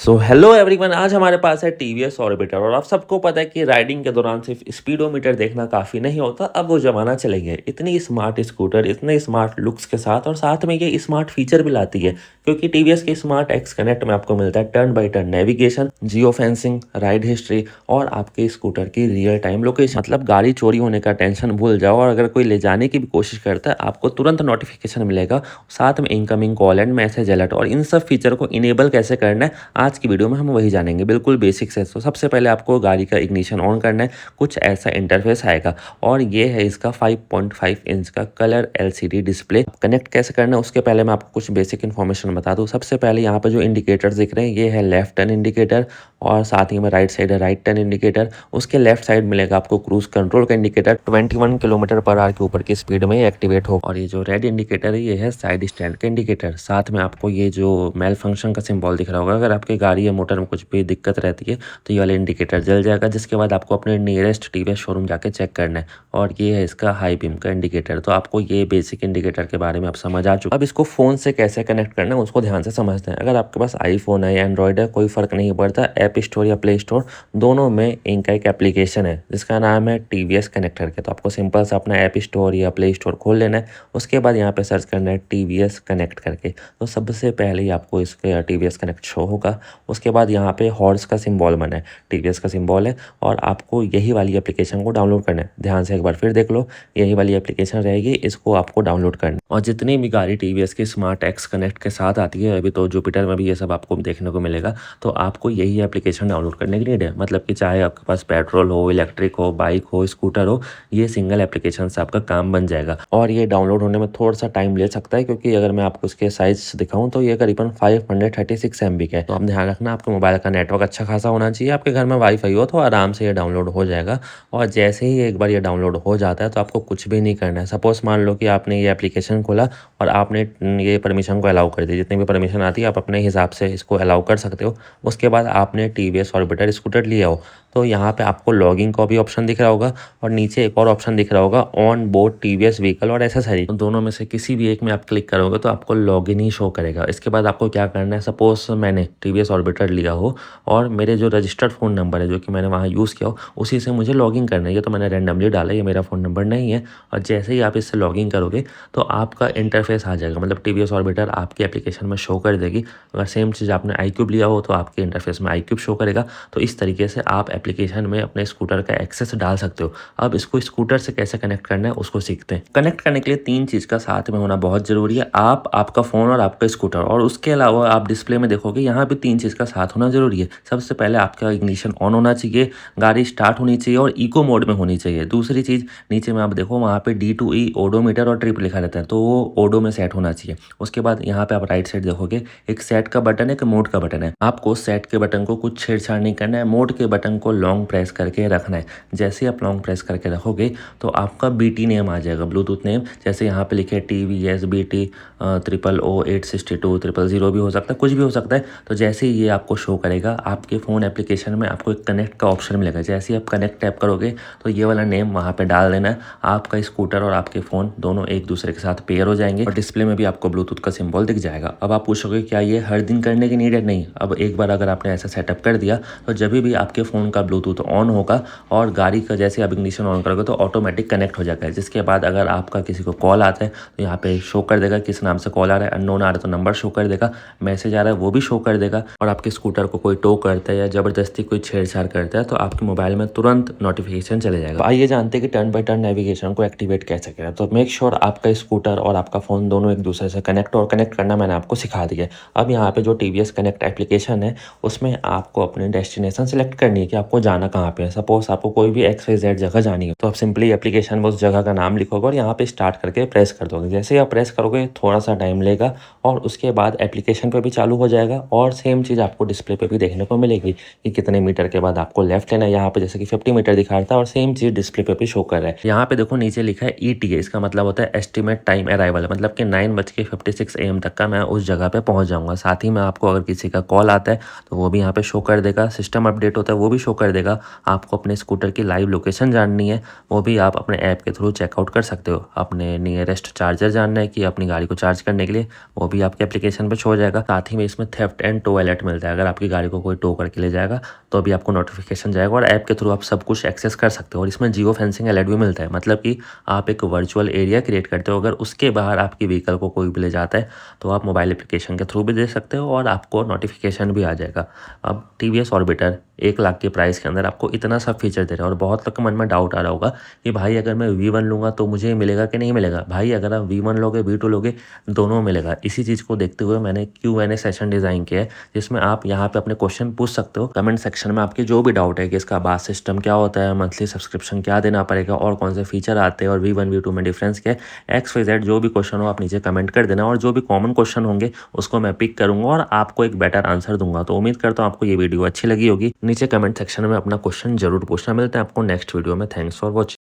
So hello everyone, आज हमारे पास है टीवीएस ऑर्बिटर। और आप सबको पता है कि राइडिंग के दौरान सिर्फ स्पीडोमीटर देखना काफ़ी नहीं होता। अब वो ज़माना चले गए, इतनी स्मार्ट स्कूटर इतने स्मार्ट लुक्स के साथ, और साथ में ये स्मार्ट फीचर भी लाती है क्योंकि टीवीएस के स्मार्ट एक्स कनेक्ट में आपको मिलता है turn by turn navigation, geo fencing, ride history और आपके स्कूटर की रियल टाइम लोकेशन। मतलब गाड़ी चोरी होने का टेंशन भूल जाओ, और अगर कोई ले जाने की भी कोशिश करता है आपको तुरंत नोटिफिकेशन मिलेगा, साथ में incoming call and message alert. और इन सब फीचर को इनेबल कैसे करना है आज की वीडियो में हम वही जानेंगे, बिल्कुल बेसिक से। तो सबसे पहले आपको गाड़ी का इग्निशन ऑन करना है, कुछ ऐसा इंटरफेस आएगा और ये है इसका 5.5 इंच का कलर एलसीडी डिस्प्ले। कनेक्ट कैसे करना है उसके पहले मैं आपको कुछ बेसिक इन्फॉर्मेशन बता दूं। सबसे पहले यहाँ पे जो इंडिकेटर्स दिख रहे हैं ये है लेफ्ट टर्न इंडिकेटर, और साथ ही में राइट साइड है राइट टर्न इंडिकेटर। उसके लेफ्ट साइड मिलेगा आपको क्रूज कंट्रोल का इंडिकेटर, 21 किलोमीटर पर आवर के ऊपर की स्पीड में एक्टिवेट हो। और ये जो रेड इंडिकेटर है ये है साइड स्टैंड का इंडिकेटर। साथ में आपको ये जो मेल फंक्शन का सिंबल दिख रहा होगा, अगर आपकी गाड़ी या मोटर में कुछ भी दिक्कत रहती है तो ये वाला इंडिकेटर जल जाएगा, जिसके बाद आपको अपने नियरेस्ट टीवीएस शोरूम जाके चेक करना है। और ये है इसका हाई बीम का इंडिकेटर। तो आपको ये बेसिक इंडिकेटर के बारे में आप समझ आ चुके। अब इसको फ़ोन से कैसे कनेक्ट करना है उसको ध्यान से समझते हैं। अगर आपके पास आईफोन है या एंड्रॉयड है, कोई फ़र्क नहीं पड़ता, ऐप स्टोर या प्ले स्टोर दोनों में इनका एक एप्लीकेशन है जिसका नाम है टीवीएस कनेक्ट करके। तो आपको सिंपल सा अपना ऐप स्टोर या प्ले स्टोर खोल लेना है, उसके बाद यहाँ पे सर्च करना है टीवीएस कनेक्ट करके। तो सबसे पहले ही आपको इसके टीवीएस कनेक्ट शो होगा। उसके बाद यहाँ पे हॉर्स का सिंबल बना है, टीवीएस का सिंबल है, और आपको यही वाली एप्लीकेशन को डाउनलोड करना है। ध्यान से एक बार फिर देख लो, यही वाली एप्लीकेशन रहेगी, इसको आपको डाउनलोड करना है। और जितनी भी गाड़ी टीवीएस की स्मार्ट एक्स कनेक्ट के साथ आती है, अभी तो जुपिटर में भी ये सब आपको देखने को मिलेगा, तो आपको यही एप्लीकेशन डाउनलोड करने की नीड है। मतलब कि चाहे आपके पास पेट्रोल हो, इलेक्ट्रिक हो, बाइक हो, स्कूटर हो, ये सिंगल एप्लीकेशन से आपका काम बन जाएगा। और ये डाउनलोड होने में थोड़ा सा टाइम ले सकता है, क्योंकि अगर मैं आपको इसके साइज दिखाऊं तो ये करीबन 536 MB का है। तो आप ध्यान रखना, आपके मोबाइल का नेटवर्क अच्छा खासा होना चाहिए, आपके घर में वाईफाई हो तो आराम से ये डाउनलोड हो जाएगा। और जैसे ही एक बार ये डाउनलोड हो जाता है तो आपको कुछ भी नहीं करना है। सपोज मान लो कि आपने ये एप्लीकेशन खोला और आपने ये परमिशन को अलाउ कर दी, जितनी भी परमिशन आती है आप अपने हिसाब से इसको अलाउ कर सकते हो। उसके बाद आपने टीवीएस ऑर्बिटर स्कूटर लिया हो तो यहाँ पे आपको लॉगिन का भी ऑप्शन दिख रहा होगा, और नीचे एक और ऑप्शन दिख रहा होगा ऑन बोर्ड टीवीएस व्हीकल और एसेसरी। तो दोनों में से किसी भी एक में आप क्लिक करोगे तो आपको लॉगिन ही शो करेगा। इसके बाद आपको क्या करना है, सपोज मैंने टीवीएस ऑर्बिटर लिया हो और मेरे जो रजिस्टर्ड फ़ोन नंबर है जो कि मैंने वहाँ यूज़ किया हो उसी से मुझे लॉगिन करना है। ये तो मैंने रैंडमली डाला, ये मेरा फ़ोन नंबर नहीं है। और जैसे ही आप इससे लॉगिन करोगे तो आपका इंटरफेस आ जाएगा, मतलब टीवीएस ऑर्बिटर आपकी एप्लीकेशन में शो कर देगी। अगर सेम चीज़ आपने iQube लिया हो तो आपके इंटरफेस में iQube शो करेगा। तो इस तरीके से आप एप्लीकेशन में अपने स्कूटर का एक्सेस डाल सकते हो। अब इसको स्कूटर से कैसे कनेक्ट करना है उसको सीखते हैं। कनेक्ट करने के लिए 3 चीज़ का साथ में होना बहुत ज़रूरी है, आप, आपका फ़ोन और आपका स्कूटर। और उसके अलावा आप डिस्प्ले में देखोगे यहाँ पे 3 चीज़ का साथ होना ज़रूरी है। सबसे पहले आपका इग्निशन ऑन होना चाहिए, गाड़ी स्टार्ट होनी चाहिए और इको मोड में होनी चाहिए। दूसरी चीज़, नीचे में आप देखो वहाँ पे D2E ओडोमीटर और ट्रिप लिखा रहता है, तो वो ओडो में सेट होना चाहिए। उसके बाद यहाँ पे आप राइट साइड देखोगे एक सेट का बटन है, एक मोड का बटन है। आपको सेट के बटन को कुछ छेड़छाड़ नहीं करना है, मोड के बटन को लॉन्ग प्रेस करके रखना है। जैसे आप लॉन्ग प्रेस करके रखोगे तो आपका BT नेम आ जाएगा, ब्लूटूथ नेम। जैसे यहाँ पे लिखे TVS BT 0000862 000 भी हो सकता है, कुछ भी हो सकता है। तो जैसे ही ये आपको शो करेगा, आपके फ़ोन एप्लीकेशन में आपको एक कनेक्ट का ऑप्शन मिलेगा। जैसे ही आप कनेक्ट टैप करोगे तो ये वाला नेम वहाँ पे डाल देना है। आपका स्कूटर और आपके फ़ोन दोनों एक दूसरे के साथ पेयर हो जाएंगे और डिस्प्ले में भी आपको ब्लूटूथ का सिंबल दिख जाएगा। अब आप पूछोगे क्या ये हर दिन करने की नीड है? नहीं। अब एक बार अगर आपने ऐसा सेटअप कर दिया तो जब भी आपके फ़ोन का ब्लूटूथ ऑन होगा और गाड़ी का जैसे आप इग्निशन ऑन करोगे तो ऑटोमेटिक कनेक्ट हो जाएगा। जिसके बाद अगर आपका किसी को कॉल आता है तो यहाँ पे शो कर देगा किस नाम से कॉल आ रहा है। अननोन आ रहा है तो नंबर शो कर देगा, मैसेज आ रहा है वो भी शो कर देगा। और आपके स्कूटर को कोई टो करता है या ज़बरदस्ती कोई छेड़छाड़ करता है तो आपके मोबाइल में तुरंत नोटिफिकेशन चले जाएगा। तो आइए जानते हैं कि टर्न बाई टर्न नेविगेशन को एक्टिवेट कैसे करें। तो मेक श्योर आपका स्कूटर और आपका फ़ोन दोनों एक दूसरे से कनेक्ट, और कनेक्ट करना मैंने आपको सिखा दिया। अब यहाँ पे जो टीवीएस कनेक्ट एप्लीकेशन है उसमें आपको अपने डेस्टिनेशन सेलेक्ट करनी है कि आपको जाना कहाँ पे है। सपोज आपको कोई भी XYZ जगह जानी हो तो आप सिंपली एप्लीकेशन में उस जगह का नाम लिखोगे और यहाँ पे स्टार्ट करके प्रेस कर दोगे। जैसे ही आप प्रेस करोगे थोड़ा सा टाइम लेगा और उसके बाद एप्लीकेशन पे भी चालू हो जाएगा, और सेम चीज़ आपको डिस्प्ले पे भी देखने को मिलेगी कि कितने मीटर के बाद आपको लेफ्ट लेना है। यहाँ पे जैसे कि 50 मीटर दिखा रहा था और सेम चीज़ डिस्प्ले पे भी शो कर रहा है। यहाँ पे देखो नीचे लिखा है ETA, इसका मतलब होता है एस्टिमेट टाइम अराइवल, मतलब कि 9:56 AM तक का मैं उस जगह पे पहुँच जाऊँगा। साथ ही में आपको अगर किसी का कॉल आता है तो वो भी यहाँ पे शो कर देगा, सिस्टम अपडेट होता है वो भी शो शो कर देगा। आपको अपने स्कूटर की लाइव लोकेशन जाननी है, वो भी आप अपने ऐप के थ्रू चेकआउट कर सकते हो। अपने नियरेस्ट चार्जर जानना है कि अपनी गाड़ी को चार्ज करने के लिए, वो भी आपके एप्लीकेशन पे शो हो जाएगा। साथ ही में इसमें थेफ्ट एंड टो अलर्ट मिलता है, अगर आपकी गाड़ी को कोई टो करके ले जाएगा तो भी आपको नोटिफिकेशन जाएगा और ऐप के थ्रू आप सब कुछ एक्सेस कर सकते हो। और इसमें जियो फेंसिंग अलर्ट भी मिलता है, मतलब कि आप एक वर्चुअल एरिया क्रिएट करते हो, अगर उसके बाहर आपकी व्हीकल को कोई भी ले जाता है तो आप मोबाइल एप्लीकेशन के थ्रू भी दे सकते हो और आपको नोटिफिकेशन भी आ जाएगा। अब टीवीएस ऑर्बिटर 1 लाख के प्राइस के अंदर आपको इतना सब फीचर दे रहा है और बहुत लोग के मन में डाउट आ रहा होगा कि भाई अगर मैं V1 लूँगा तो मुझे मिलेगा कि नहीं मिलेगा। भाई अगर आप V1 लोगे V2 लोगे, दोनों मिलेगा। इसी चीज़ को देखते हुए मैंने Q&A सेशन डिज़ाइन किया है, जिसमें आप यहाँ पे अपने क्वेश्चन पूछ सकते हो। कमेंट सेक्शन में आपके जो भी डाउट है कि इसका बास सिस्टम क्या होता है, मंथली सब्सक्रिप्शन क्या देना पड़ेगा और कौन से फीचर आते हैं और V1 V2 में डिफरेंस क्या है, XYZ जो भी क्वेश्चन हो आप नीचे कमेंट कर देना और जो भी कॉमन क्वेश्चन होंगे उसको मैं पिक करूंगा और आपको एक बेटर आंसर दूंगा। तो उम्मीद करता हूँ आपको ये वीडियो अच्छी लगी होगी। नीचे कमेंट सेक्शन में अपना क्वेश्चन जरूर पूछना। मिलते हैं आपको नेक्स्ट वीडियो में। Thanks for watching.